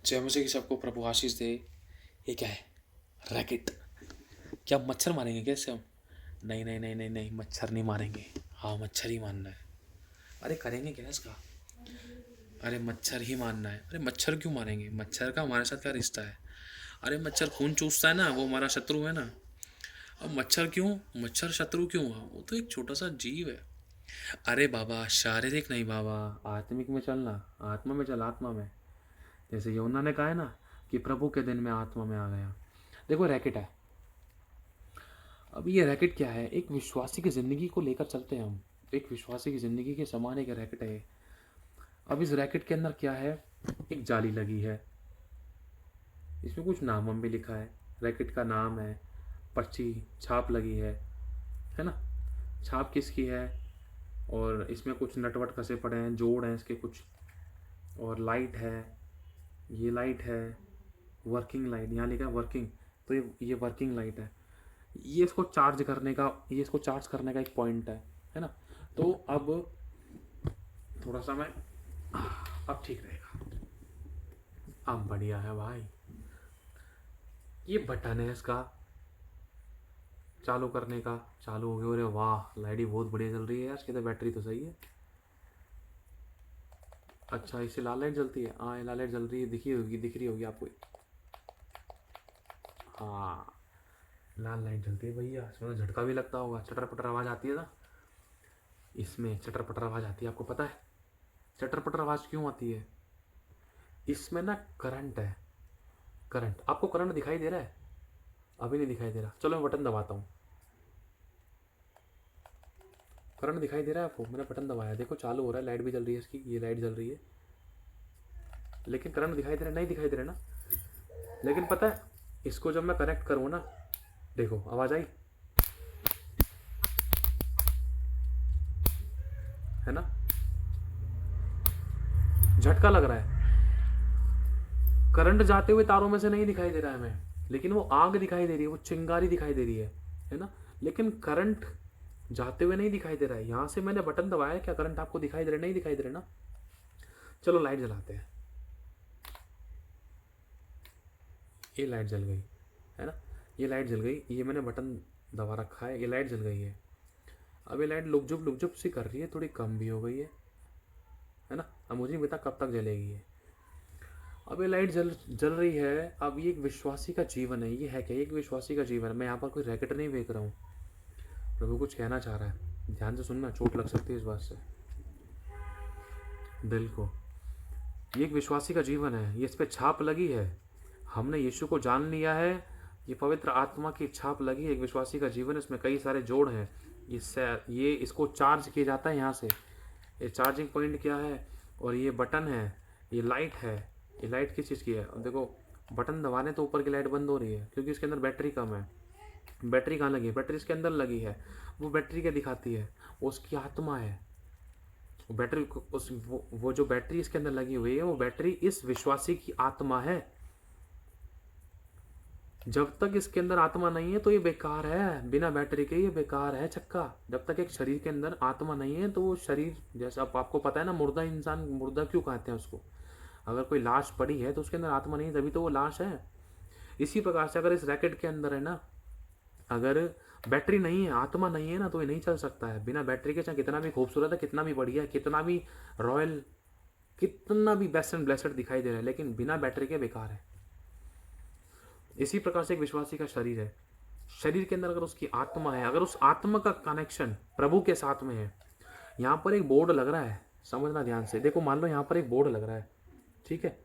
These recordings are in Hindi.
जय मसीह की सबको प्रभु आशीष दे। ये क्या है? रैकेट। क्या मच्छर मारेंगे क्या इससे हम? नहीं नहीं नहीं नहीं नहीं, मच्छर नहीं मारेंगे। हाँ, मच्छर ही मारना है। अरे करेंगे क्या इसका? अरे मच्छर ही मारना है। अरे मच्छर क्यों मारेंगे? मच्छर का हमारे साथ क्या रिश्ता है? अरे मच्छर खून चूसता है ना, वो हमारा शत्रु है ना। अब मच्छर क्यों? मच्छर शत्रु क्यों हुआ? वो तो एक छोटा सा जीव है। अरे बाबा, शारीरिक नहीं बाबा, आत्मिक में चलना। आत्मा में चल, आत्मा में। जैसे यूहन्ना ने कहा है ना कि प्रभु के दिन में आत्मा में आ गया। देखो रैकेट है। अब ये रैकेट क्या है? एक विश्वासी की ज़िंदगी को लेकर चलते हैं हम। एक विश्वासी की ज़िंदगी के समान एक रैकेट है। अब इस रैकेट के अंदर क्या है? एक जाली लगी है, इसमें कुछ नाम वाम भी लिखा है। रैकेट का नाम है, पर्ची, छाप लगी है ना। छाप किसकी है? और इसमें कुछ नटवट कसे पड़े हैं, जोड़ हैं इसके कुछ। और लाइट है, ये लाइट है, वर्किंग लाइट, यहाँ लिखा है वर्किंग। तो ये वर्किंग लाइट है। ये इसको चार्ज करने का, ये इसको चार्ज करने का एक पॉइंट है ना। तो अब थोड़ा सा मैं, अब ठीक रहेगा। अब बढ़िया है भाई। ये बटन है इसका चालू करने का। चालू हो गया। अरे वाह, लाइट ही बहुत बढ़िया जल रही है यार। इसकी तो बैटरी तो सही है। अच्छा, इससे लाल लाइट जलती है। हाँ, लाल लाइट जल रही है, दिख रही होगी आपको। हाँ, लाल लाइट जलती है भैया। इसमें तो झटका भी लगता होगा, चटर पटर आवाज़ आती है ना। इसमें चटर पटर आवाज़ आती है, आपको पता है चटर पटर आवाज़ क्यों आती है? इसमें ना करंट है। करंट, आपको करंट दिखाई दे रहा है? अभी नहीं दिखाई दे रहा। चलो मैं बटन दबाता हूँ। करंट दिखाई दे रहा है आपको? मैंने बटन दबाया, देखो चालू हो रहा है, लाइट भी जल रही है इसकी, ये लाइट जल रही है। लेकिन करंट दिखाई दे रहा है? नहीं दिखाई दे रहा ना। लेकिन पता है, इसको जब मैं कनेक्ट करूँ ना, देखो आवाज़ आई है ना, झटका लग रहा है। करंट जाते हुए तारों में से नहीं दिखाई दे रहा है हमें, लेकिन वो आग दिखाई दे रही है, वो चिंगारी दिखाई दे रही है ना। लेकिन करंट जाते हुए नहीं दिखाई दे रहा है। यहाँ से मैंने बटन दबाया, क्या करंट आपको दिखाई दे रहा है? नहीं दिखाई दे रहा ना। चलो लाइट जलाते हैं। ये लाइट जल गई है ना, ये लाइट जल गई। ये मैंने बटन दबा रखा है, ये लाइट जल गई है। अब ये लाइट लुक जुप सी कर रही है, थोड़ी कम भी हो गई है ना। अब मुझे नहीं पता कब तक जलेगी ये। अब ये लाइट जल रही है। अब ये एक विश्वासी का जीवन है। ये है क्या? एक विश्वासी का जीवन है। मैं यहाँ पर कोई रैकेट नहीं फेंक रहा हूँ। प्रभु कुछ कहना चाह रहा है, ध्यान से सुनना, चोट लग सकती है इस बात से दिल को। ये एक विश्वासी का जीवन है, ये इस पर छाप लगी है। हमने यीशु को जान लिया है, ये पवित्र आत्मा की छाप लगी है। एक विश्वासी का जीवन, इसमें कई सारे जोड़ हैं। ये इसको चार्ज किया जाता है यहाँ से। ये चार्जिंग पॉइंट क्या है? और ये बटन है, ये लाइट है। ये लाइट किस चीज़ की है? अब देखो, बटन दबाने तो ऊपर की लाइट बंद हो रही है क्योंकि इसके अंदर बैटरी कम है। बैटरी कहाँ लगी है? बैटरी इसके अंदर लगी है। वो बैटरी क्या दिखाती है? उसकी आत्मा है। बैटरी वो जो बैटरी इसके अंदर लगी हुई है, वो बैटरी इस विश्वासी की आत्मा है। जब तक इसके अंदर आत्मा नहीं है तो ये बेकार है। बिना बैटरी के ये बेकार है चक्का। जब तक एक शरीर के अंदर आत्मा नहीं है तो वो शरीर, जैसा आपको पता है ना, मुर्दा इंसान, मुर्दा क्यों कहते हैं उसको? अगर कोई लाश पड़ी है तो उसके अंदर आत्मा नहीं है, तभी तो वो लाश है। इसी प्रकार से अगर इस रैकेट के अंदर है ना, अगर बैटरी नहीं है, आत्मा नहीं है ना, तो ये नहीं चल सकता है। बिना बैटरी के चाहे कितना भी खूबसूरत है, कितना भी बढ़िया है, कितना भी रॉयल, कितना भी बेस्ट एंड ब्लेसड दिखाई दे रहा है, लेकिन बिना बैटरी के बेकार है। इसी प्रकार से एक विश्वासी का शरीर है। शरीर के अंदर अगर उसकी आत्मा है, अगर उस आत्मा का कनेक्शन प्रभु के साथ में है। यहाँ पर एक बोर्ड लग रहा है, समझना ध्यान से। देखो, मान लो यहाँ पर एक बोर्ड लग रहा है, ठीक है।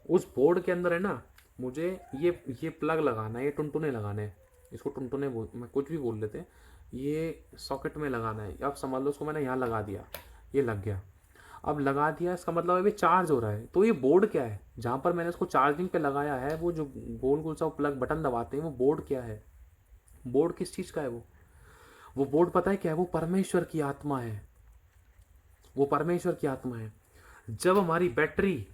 उस बोर्ड के अंदर है ना, मुझे ये प्लग लगाना है, ये टुनटुने लगाने हैं। इसको टुनटुने मैं कुछ भी बोल लेते हैं। ये सॉकेट में लगाना है। अब समझ लो, उसको मैंने यहाँ लगा दिया, ये लग गया। अब लगा दिया, इसका मतलब अभी चार्ज हो रहा है। तो ये बोर्ड क्या है? जहाँ पर मैंने इसको चार्जिंग पे लगाया है, वो जो गोल गोल सा प्लग बटन दबाते हैं, वो बोर्ड क्या है? बोर्ड किस चीज़ का है? वो बोर्ड पता है क्या है? वो परमेश्वर की आत्मा है। वो परमेश्वर की आत्मा है। जब हमारी बैटरी,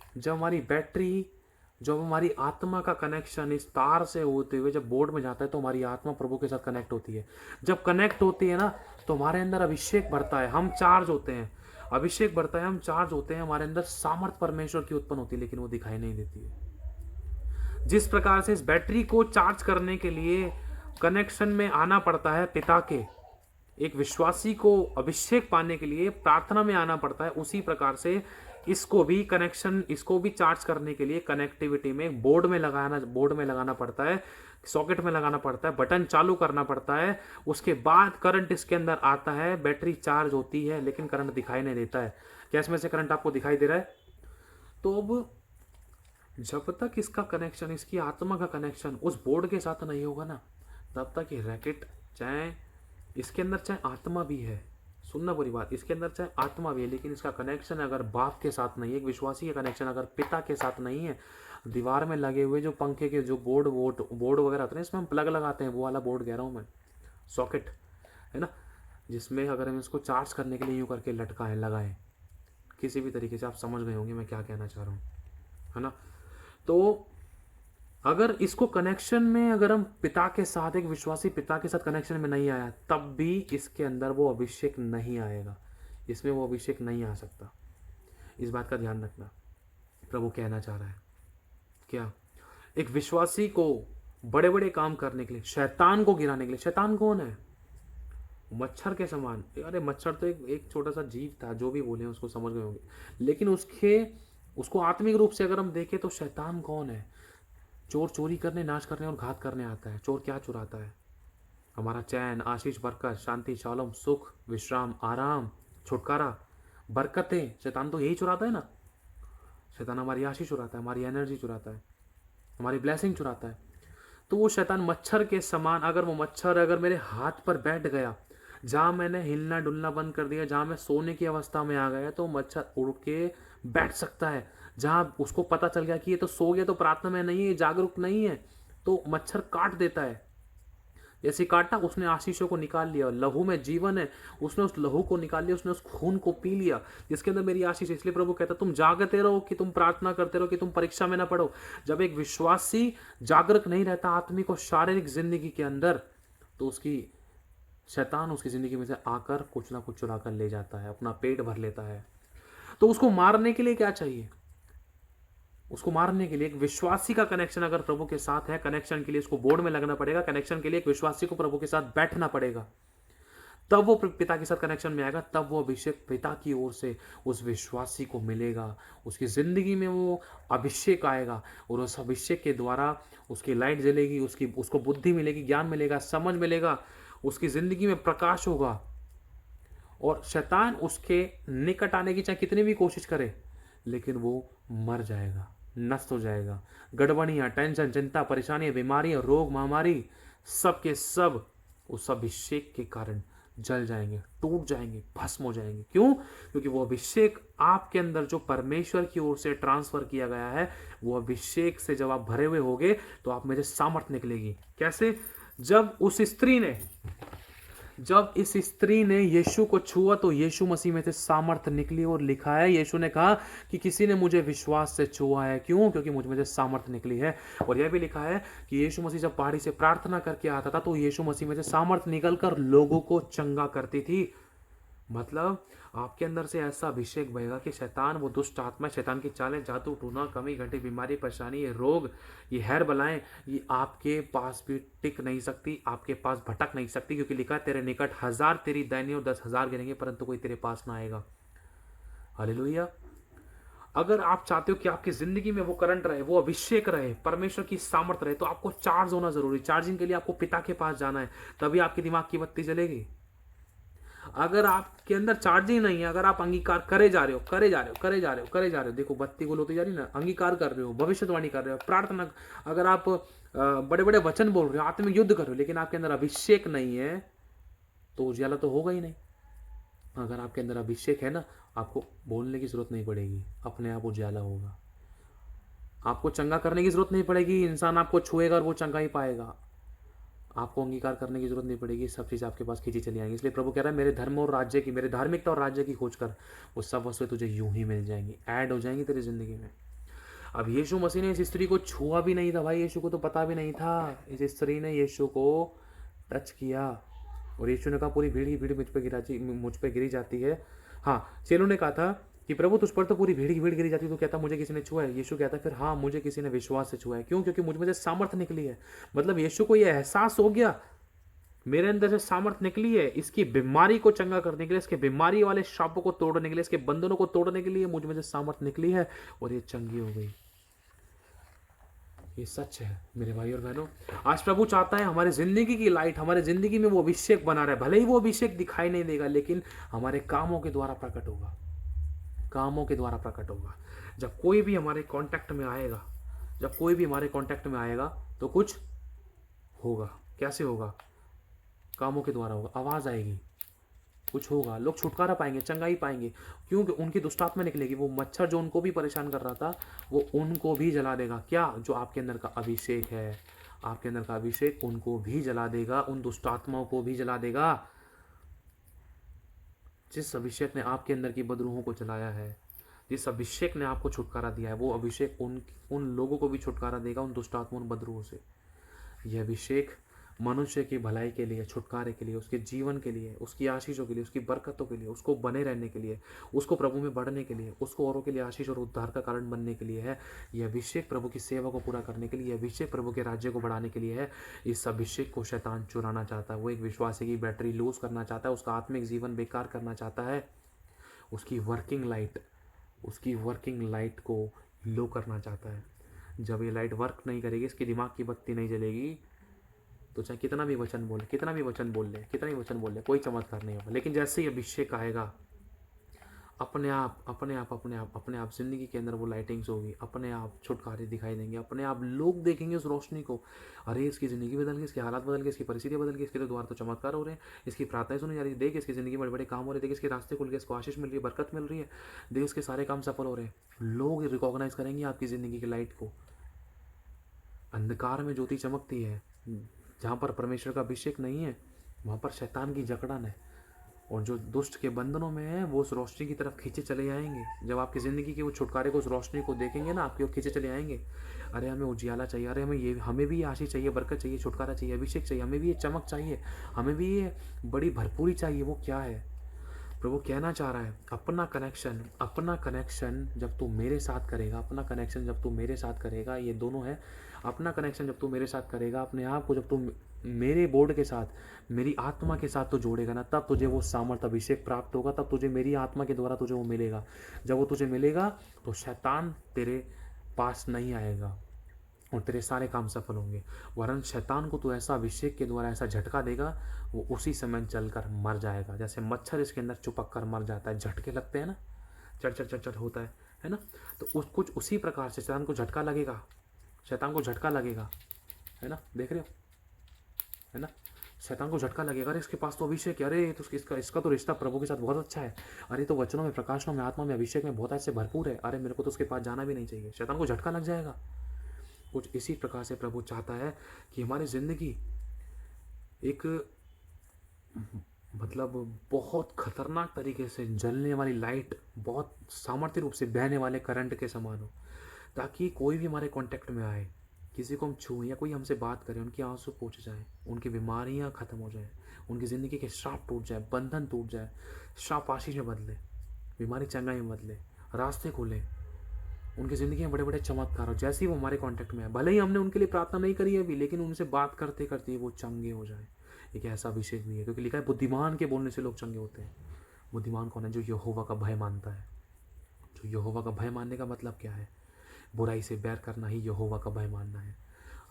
जब हमारी आत्मा का कनेक्शन इस तार से होते हुए जब बोर्ड में जाता है, तो हमारी आत्मा प्रभु के साथ कनेक्ट होती है। जब कनेक्ट होती है ना, तो हमारे अंदर अभिषेक बढ़ता है, हम चार्ज होते हैं। अभिषेक बढ़ता है, हम चार्ज होते हैं, हमारे अंदर सामर्थ परमेश्वर की उत्पन्न होती है, लेकिन वो दिखाई नहीं देती है। जिस प्रकार से इस बैटरी को चार्ज करने के लिए कनेक्शन में आना पड़ता है पिता के, एक विश्वासी को अभिषेक पाने के लिए प्रार्थना में आना पड़ता है, उसी प्रकार से इसको भी कनेक्शन, इसको भी चार्ज करने के लिए कनेक्टिविटी में बोर्ड में लगाना पड़ता है, सॉकेट में लगाना पड़ता है, बटन चालू करना पड़ता है, उसके बाद करंट इसके अंदर आता है, बैटरी चार्ज होती है, लेकिन करंट दिखाई नहीं देता है। क्या इसमें से करंट आपको दिखाई दे रहा है? तो अब जब तक इसका कनेक्शन, इसकी आत्मा का कनेक्शन उस बोर्ड के साथ नहीं होगा ना, तब तक ये रैकेट, चाहे इसके अंदर चाहे आत्मा भी है, सुनना बुरी बात, इसके अंदर चाहे आत्मा भी है, लेकिन इसका कनेक्शन अगर बाप के साथ नहीं है, एक विश्वासी का कनेक्शन अगर पिता के साथ नहीं है, दीवार में लगे हुए जो पंखे के जो बोर्ड वगैरह होते हैं, इसमें हम प्लग लगाते हैं, वो वाला बोर्ड कह रहा हूँ मैं, सॉकेट है ना, जिसमें अगर हम इसको चार्ज करने के लिए यूँ करके लटकाएं, लगाएं, किसी भी तरीके से, आप समझ गए होंगे मैं क्या कहना चाह रहा हूँ, है ना। तो अगर इसको कनेक्शन में, अगर हम पिता के साथ, एक विश्वासी पिता के साथ कनेक्शन में नहीं आया, तब भी इसके अंदर वो अभिषेक नहीं आएगा, इसमें वो अभिषेक नहीं आ सकता। इस बात का ध्यान रखना। प्रभु कहना चाह रहा है क्या? एक विश्वासी को बड़े बड़े काम करने के लिए, शैतान को गिराने के लिए, शैतान कौन है? मच्छर के समान। अरे मच्छर तो एक छोटा सा जीव था, जो भी बोले उसको समझ गए होंगे, लेकिन उसको आत्मिक रूप से अगर हम देखें तो शैतान कौन है? चोर चोरी करने, नाश करने और घात करने आता है। चोर क्या चुराता है? हमारा चैन, आशीष, बरकत, शांति, शालोम, सुख, विश्राम, आराम, छुटकारा, बरकतें। शैतान तो यही चुराता है ना। शैतान हमारी आशीष चुराता है, हमारी एनर्जी चुराता है, हमारी ब्लेसिंग चुराता है। तो वो शैतान मच्छर के समान, अगर वो मच्छर अगर मेरे हाथ पर बैठ गया, जहाँ मैंने हिलना डुलना बंद कर दिया, जहाँ मैं सोने की अवस्था में आ गया, तो मच्छर उड़ के बैठ सकता है। जहाँ उसको पता चल गया कि ये तो सो गया, तो प्रार्थना में नहीं है, जागरूक नहीं है, तो मच्छर काट देता है। जैसे काटा, उसने आशीषों को निकाल लिया, लहू में जीवन है, उसने उस लहू को निकाल लिया, उसने उस खून को पी लिया जिसके अंदर मेरी आशीष। इसलिए प्रभु कहता तुम जागते रहो, कि तुम प्रार्थना करते रहो, कि तुम परीक्षा में ना पड़ो। जब एक विश्वासी जागरूक नहीं रहता आत्मिक और शारीरिक जिंदगी के अंदर, तो उसकी शैतान उसकी जिंदगी में से आकर कुछ ना कुछ चुरा कर ले जाता है, अपना पेट भर लेता है। तो उसको मारने के लिए क्या चाहिए? उसको मारने के लिए एक विश्वासी का कनेक्शन अगर प्रभु के साथ है, कनेक्शन के लिए उसको बोर्ड में लगना पड़ेगा, कनेक्शन के लिए एक विश्वासी को प्रभु के साथ बैठना पड़ेगा, तब वो पिता के साथ कनेक्शन में आएगा, तब वो अभिषेक पिता की ओर से उस विश्वासी को मिलेगा, उसकी जिंदगी में वो अभिषेक आएगा, और उस अभिषेक के द्वारा उसकी लाइट जलेगी, उसको बुद्धि मिलेगी, ज्ञान मिलेगा, समझ मिलेगा, उसकी जिंदगी में प्रकाश होगा। और शैतान उसके निकट आने की चाहे कितनी भी कोशिश करे, लेकिन वो मर जाएगा, नष्ट हो जाएगा। गड़बड़ियाँ, टेंशन, चिंता, परेशानियाँ, बीमारियाँ, रोग, महामारी, सब के सब उस अभिषेक के कारण जल जाएंगे, टूट जाएंगे, भस्म हो जाएंगे। क्यों? क्योंकि वो अभिषेक आपके अंदर जो परमेश्वर की ओर से ट्रांसफर किया गया है, वो अभिषेक से जब आप भरे हुए होगे, तो आप में से सामर्थ्य निकलेगी। कैसे? जब इस स्त्री ने यीशु को छुआ, तो यीशु मसीह में से सामर्थ्य निकली, और लिखा है, यीशु ने कहा कि किसी ने मुझे विश्वास से छुआ है। क्यों? क्योंकि मुझ में से सामर्थ्य निकली है। और यह भी लिखा है कि यीशु मसीह जब पहाड़ी से प्रार्थना करके आता था, तो यीशु मसीह में से सामर्थ्य निकलकर लोगों को चंगा करती थी। मतलब आपके अंदर से ऐसा अभिषेक बहेगा कि शैतान, वो दुष्ट आत्मा, शैतान की चालें, जादू टूना, कमी घटी, बीमारी, परेशानी, ये रोग, ये हैर बलाएं, ये आपके पास भी टिक नहीं सकती, आपके पास भटक नहीं सकती। क्योंकि लिखा है, तेरे निकट 1000 तेरी दाहिनी और 10,000 गिरेंगे, परंतु कोई तेरे पास ना आएगा। हालेलुया। अगर आप चाहते हो कि आपकी जिंदगी में वो करंट रहे, वो अभिषेक रहे, परमेश्वर की सामर्थ रहे, तो आपको चार्ज होना जरूरी। चार्जिंग के लिए आपको पिता के पास जाना है, तभी आपके दिमाग की बत्ती जलेगी। अगर आपके अंदर चार्जिंग नहीं है, अगर आप अंगीकार करे जा रहे हो, देखो बत्ती गुल होती जा रही ना, अंगीकार कर रहे हो, भविष्यवाणी कर रहे हो, प्रार्थना, अगर आप बड़े बड़े वचन बोल रहे हो, आत्मिक युद्ध कर रहे हो, लेकिन आपके अंदर अभिषेक नहीं है, तो उजाला तो होगा ही नहीं। अगर आपके अंदर अभिषेक है ना, आपको बोलने की जरूरत नहीं पड़ेगी, अपने आप उजाला होगा। आपको चंगा करने की जरूरत नहीं पड़ेगी, इंसान आपको छुएगा और वो चंगा ही पाएगा। आपको अंगीकार करने की जरूरत नहीं पड़ेगी, सब चीज़ आपके पास खींची चली आएंगी। इसलिए प्रभु कह रहा है, मेरे धर्म और राज्य की, मेरे धार्मिकता और राज्य की खोज कर, वो सब वस्तुएं तुझे यूं ही मिल जाएंगी, ऐड हो जाएंगी तेरी जिंदगी में। अब यीशु मसीह ने इस स्त्री को छुआ भी नहीं था भाई, यीशु को तो पता भी नहीं था। इस स्त्री ने यीशु को टच किया, और यीशु ने कहा, पूरी भीड़ ही भीड़ मुझ पे गिरी जाती है, हाँ, चेलों ने कहा था कि प्रभु तुझ पर तो पूरी भीड़ की भीड़ गिरी जाती, तो कहता मुझे किसी ने छुआ है। यीशु कहता फिर हाँ, मुझे किसी ने विश्वास से छुआ है। क्यों? क्योंकि मुझ में से सामर्थ्य निकली है। मतलब यीशु को यह एहसास हो गया, मेरे अंदर से सामर्थ्य निकली है इसकी बीमारी को चंगा करने के लिए, इसके बीमारी वाले शापों को तोड़ने के लिए, इसके बंधनों को तोड़ने के लिए मुझ में से सामर्थ्य निकली है और ये चंगी हो गई। ये सच है मेरे भाई और बहनों। आज प्रभु चाहता है हमारे जिंदगी की लाइट, हमारे जिंदगी में वो अभिषेक बना रहा है। भले ही वो अभिषेक दिखाई नहीं देगा, लेकिन हमारे कामों के द्वारा प्रकट होगा, कामों के द्वारा प्रकट होगा। जब कोई भी हमारे कांटेक्ट में आएगा, जब कोई भी हमारे कांटेक्ट में आएगा तो कुछ होगा। कैसे होगा? कामों के द्वारा होगा। आवाज आएगी, कुछ होगा, लोग छुटकारा पाएंगे, चंगाई पाएंगे। क्योंकि उनकी दुष्टात्मा निकलेगी। वो मच्छर जो उनको भी परेशान कर रहा था, वो उनको भी जला देगा। क्या? जो आपके अंदर का अभिषेक है, आपके अंदर का अभिषेक उनको भी जला देगा, उन दुष्टात्माओं को भी जला देगा। जिस अभिषेक ने आपके अंदर की बदरूहों को जलाया है, जिस अभिषेक ने आपको छुटकारा दिया है, वो अभिषेक उन लोगों को भी छुटकारा देगा, उन दुष्टात्माओं, उन बदरूहों से। यह अभिषेक मनुष्य की भलाई के लिए, छुटकारे के लिए, उसके जीवन के लिए, उसकी आशीषों के लिए, उसकी बरकतों के लिए, उसको बने रहने के लिए, उसको प्रभु में बढ़ने के लिए, उसको औरों के लिए आशीष और उद्धार का कारण बनने के लिए है। यह अभिषेक प्रभु की सेवा को पूरा करने के लिए, यह अभिषेक प्रभु के राज्य को बढ़ाने के लिए है। इस अभिषेक को शैतान चुराना चाहता है। वो एक विश्वासी की बैटरी लूज करना चाहता है, उसका आत्मिक जीवन बेकार करना चाहता है, उसकी वर्किंग लाइट को लो करना चाहता है। जब ये लाइट वर्क नहीं करेगी, इसके दिमाग की बत्ती नहीं जलेगी, तो चाहे कितना भी वचन बोले, कितना भी वचन बोल ले, कोई चमत्कार नहीं होगा। लेकिन जैसे ही अभिषेक आएगा, अपने आप जिंदगी के अंदर वो लाइटिंग्स होगी, अपने आप छुटकारे दिखाई देंगे, अपने आप लोग देखेंगे उस रोशनी को। अरे इसकी ज़िंदगी बदल गई, इसके हालात बदल गए, इसकी परिस्थितियाँ बदल गई, इसके तो द्वार तो चमत्कार हो रहे हैं, इसकी प्रार्थनाएं सुनी जा रही है, देख इसकी ज़िंदगी में बड़े बड़े काम हो रहे हैं, देख इसके रास्ते खुल गए, इसको आशीष मिल रही है, बरकत मिल रही है, देख इसके सारे काम सफल हो रहे हैं। लोग रिकॉग्नाइज करेंगे आपकी ज़िंदगी की लाइट को। अंधकार में ज्योति चमकती है। जहाँ पर परमेश्वर का अभिषेक नहीं है, वहाँ पर शैतान की जकड़न है, और जो दुष्ट के बंधनों में है वो उस रोशनी की तरफ खींचे चले आएंगे। जब आपकी ज़िंदगी के वो छुटकारे को, उस रोशनी को देखेंगे ना, आपकी ओर खींचे चले आएंगे। अरे हमें उजियाला चाहिए, अरे हमें भी ये आशीष चाहिए, बरकत चाहिए, छुटकारा चाहिए, अभिषेक चाहिए, हमें भी ये चमक चाहिए, हमें भी ये बड़ी भरपूरी चाहिए। वो क्या है? प्रभु कहना चाह रहा है, अपना कनेक्शन जब तू मेरे साथ करेगा, अपना कनेक्शन जब तू मेरे साथ करेगा, ये दोनों है। अपना कनेक्शन जब तू मेरे साथ करेगा, अपने आप को जब तू मेरे बोर्ड के साथ, मेरी आत्मा के साथ तो जोड़ेगा ना, तब तुझे वो सामर्थ अभिषेक प्राप्त होगा, तब तुझे मेरी आत्मा के द्वारा तुझे वो मिलेगा। जब वो तुझे मिलेगा तो शैतान तेरे पास नहीं आएगा और तेरे सारे काम सफल होंगे। वरन शैतान को तो ऐसा अभिषेक के द्वारा ऐसा झटका देगा, वो उसी समय चलकर मर जाएगा। जैसे मच्छर इसके अंदर चिपक कर मर जाता है, झटके लगते हैं ना, चट चट चट चट होता है ना। तो कुछ उसी प्रकार से शैतान को झटका लगेगा, है ना, देख रहे हो, है ना। शैतान को झटका लगेगा, अरे इसके पास तो अभिषेक है, अरे तो इसका तो रिश्ता प्रभु के साथ बहुत अच्छा है, अरे तो वचनों में, प्रकाशनों में, आत्मा में, अभिषेक में बहुत अच्छे भरपूर है, अरे मेरे को तो उसके पास जाना भी नहीं चाहिए। शैतान को झटका लग जाएगा। कुछ इसी प्रकार से प्रभु चाहता है कि हमारी जिंदगी एक मतलब बहुत खतरनाक तरीके से जलने वाली लाइट, बहुत सामर्थ्य रूप से बहने वाले करंट के समान हो, ताकि कोई भी हमारे कांटेक्ट में आए, किसी को हम छूएं या कोई हमसे बात करे, उनकी आंसू पोंछ जाए, उनकी बीमारियां खत्म हो जाए, उनकी ज़िंदगी के श्राप टूट जाए, बंधन टूट जाए, श्राप आशीष में बदले, बीमारी चंगाई में बदले, रास्ते खुले, उनकी ज़िंदगी में बड़े बड़े चमत्कार हो। जैसे ही वो हमारे कांटेक्ट में है, भले ही हमने उनके लिए प्रार्थना नहीं करी है अभी, लेकिन उनसे बात करते करते वो चंगे हो जाए। एक ऐसा अभिषेक भी है, क्योंकि लिखा है बुद्धिमान के बोलने से लोग चंगे होते हैं। बुद्धिमान कौन है? जो यहोवा का भय मानता है। जो यहोवा का भय मानने का मतलब क्या है? बुराई से बैर करना ही यहोवा का भय मानना है।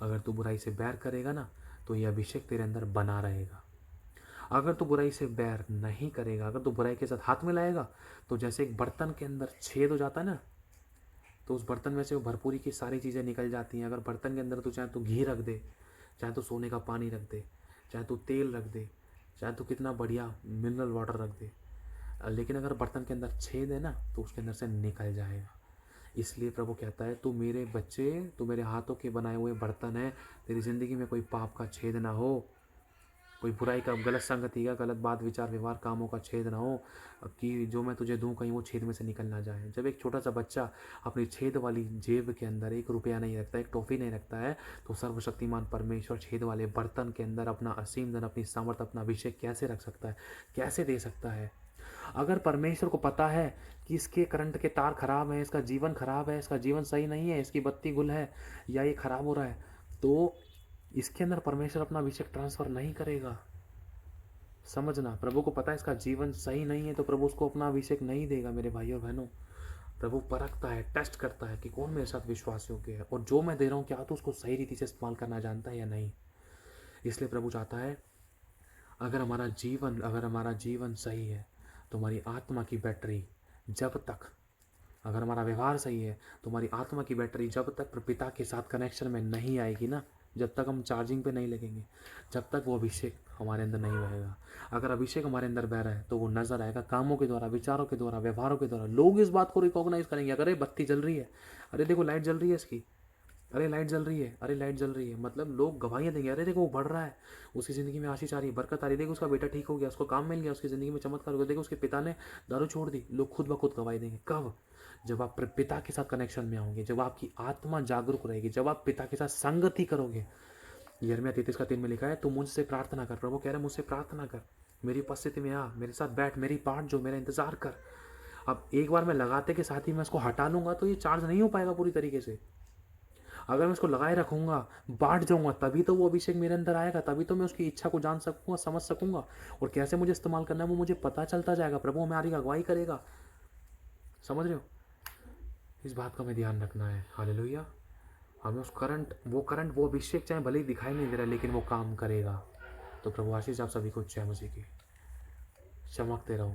अगर तू बुराई से बैर करेगा ना, तो ये अभिषेक तेरे अंदर बना रहेगा। अगर तू बुराई से बैर नहीं करेगा, अगर तू बुराई के साथ हाथ में लाएगा, तो जैसे एक बर्तन के अंदर छेद हो जाता है ना, तो उस बर्तन में से वो भरपूरी की सारी चीज़ें निकल जाती हैं। अगर बर्तन के अंदर तू चाहे तो घी रख दे, चाहे तो सोने का पानी रख दे, चाहे तो तेल रख दे, चाहे तो कितना बढ़िया मिनरल वाटर रख दे, लेकिन अगर बर्तन के अंदर छेद है ना, तो उसके अंदर से निकल जाएगा। इसलिए प्रभु कहता है, तू मेरे बच्चे, तू मेरे हाथों के बनाए हुए बर्तन है, तेरी ज़िंदगी में कोई पाप का छेद ना हो, कोई बुराई का, गलत संगति का, गलत बात विचार व्यवहार कामों का छेद ना हो, कि जो मैं तुझे दूं कहीं वो छेद में से निकल ना जाए। जब एक छोटा सा बच्चा अपनी छेद वाली जेब के अंदर 1 रुपया नहीं रखता, एक टॉफ़ी नहीं रखता है, तो सर्वशक्तिमान परमेश्वर छेद वाले बर्तन के अंदर अपना असीम धन, अपनी सामर्थ, अपना अभिषेक कैसे रख सकता है, कैसे दे सकता है? अगर परमेश्वर को पता है कि इसके करंट के तार खराब हैं, इसका जीवन खराब है, इसका जीवन सही नहीं है, इसकी बत्ती गुल है या ये खराब हो रहा है, तो इसके अंदर परमेश्वर अपना अभिषेक ट्रांसफर नहीं करेगा। समझना, प्रभु को पता है इसका जीवन सही नहीं है, तो प्रभु उसको अपना अभिषेक नहीं देगा। मेरे भाई और बहनों, प्रभु परखता है, टेस्ट करता है कि कौन मेरे साथ विश्वास योग्य है, और जो मैं दे रहा हूँ क्या तो उसको सही रीति से इस्तेमाल करना जानता है या नहीं। इसलिए प्रभु चाहता है अगर हमारा जीवन सही है तो हमारी आत्मा की बैटरी जब तक, अगर हमारा व्यवहार सही है तो हमारी आत्मा की बैटरी जब तक पिता के साथ कनेक्शन में नहीं आएगी ना, जब तक हम चार्जिंग पे नहीं लगेंगे, जब तक वो अभिषेक हमारे अंदर नहीं बहेगा। अगर अभिषेक हमारे अंदर बह रहा है तो वो नजर आएगा कामों के द्वारा, विचारों के द्वारा, व्यवहारों के द्वारा। लोग इस बात को रिकॉग्नाइज करेंगे, अरे बत्ती जल रही है, अरे देखो लाइट जल रही है इसकी, अरे लाइट जल रही है, अरे लाइट जल रही है। मतलब लोग गवाहियाँ देंगे, अरे देखो वो बढ़ रहा है, उसकी ज़िंदगी में आशीष आ रही है, बरकत आ रही है, देखो उसका बेटा ठीक हो गया, उसको काम मिल गया, उसकी ज़िंदगी में चमत्कार हो गया, देखो उसके पिता ने दारू छोड़ दी। लोग खुद ब खुद गवाही देंगे। कब? जब आप पिता के साथ कनेक्शन में आओगे, जब आपकी आत्मा जागरूक रहेगी, जब आप पिता के साथ संगति करोगे। यिर्मयाह 33:3 में लिखा है, तू मुझसे प्रार्थना कर। प्रभु कह रहा है मुझसे प्रार्थना कर, मेरी उपस्थिति में आ, मेरे साथ बैठ, मेरी बाट जो, मेरा इंतजार कर। अब एक बार मैं लगाते के साथ ही मैं इसको हटा लूंगा तो ये चार्ज नहीं हो पाएगा पूरी तरीके से। अगर मैं इसको लगाए रखूंगा, बांट जाऊंगा, तभी तो वो अभिषेक मेरे अंदर आएगा, तभी तो मैं उसकी इच्छा को जान सकूंगा, समझ सकूंगा, और कैसे मुझे इस्तेमाल करना है वो मुझे पता चलता जाएगा। प्रभु हमारी अगुवाई करेगा। समझ रहे हो? इस बात का हमें ध्यान रखना है। हालेलुया। हमें उस वो अभिषेक चाहे भले ही दिखाई नहीं दे रहा, लेकिन वो काम करेगा। तो प्रभु आशीष आप सभी को जय मसीह की। चमकते रहो।